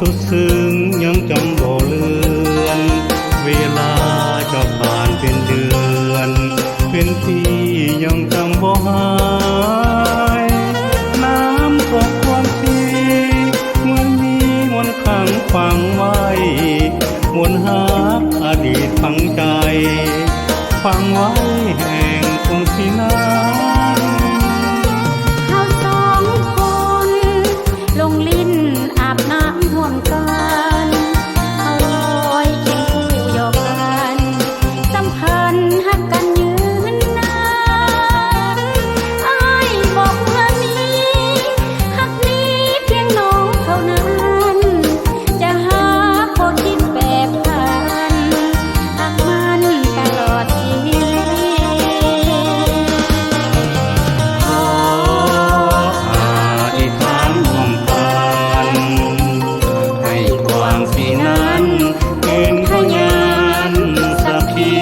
สุดซึ้งยังจำบ่เลือนเวลาจะผ่านเป็นเดือนเป็นปียังจำบ่หายน้ำตกความทีเหมือนมีมนต์ขังฝังไว้มนต์หาอดีตฝังใจฝังไว้แห่งคงสินานเขาสองคนลงลิ้นอาบน้ำห่วมกันเขาลอยเคียงคู่หยอกกันสัมพันธ์ฮักกันยืนนานอ้ายบอกว่านี้ฮักนี้เพียงน้องเท่านั้นจะหาคนคิดแบบกันหักมันตลอดชีวิตเป็นพยานสักที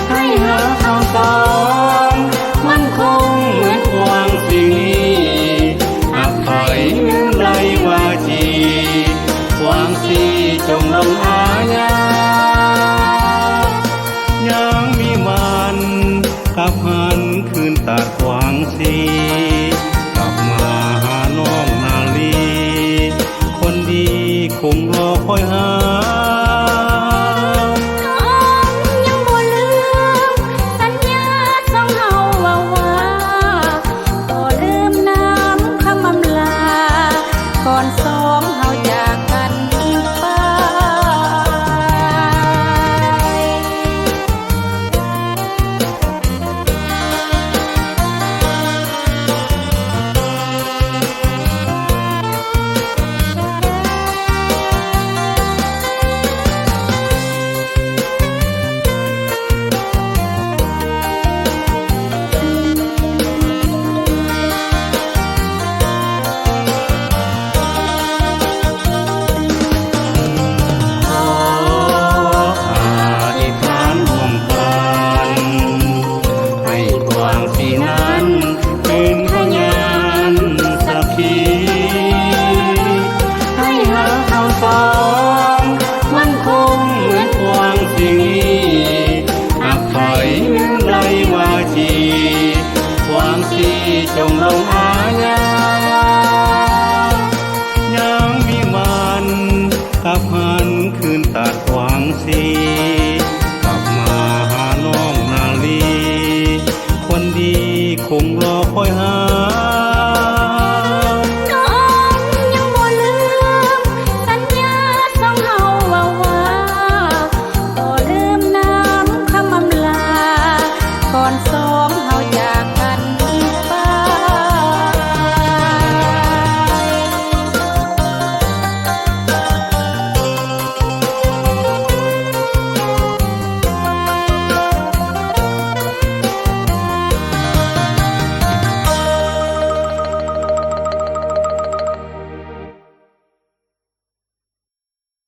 ให้หาคำตอบมันคงเหมือนวางสิ่งนี้หากใครลืมไรว่าจีวางสีจงลงอาญายังมีวันกลับหันคืนตัดวางสีกลับมาหาน้องนาลีคนดีคงรอคอยหา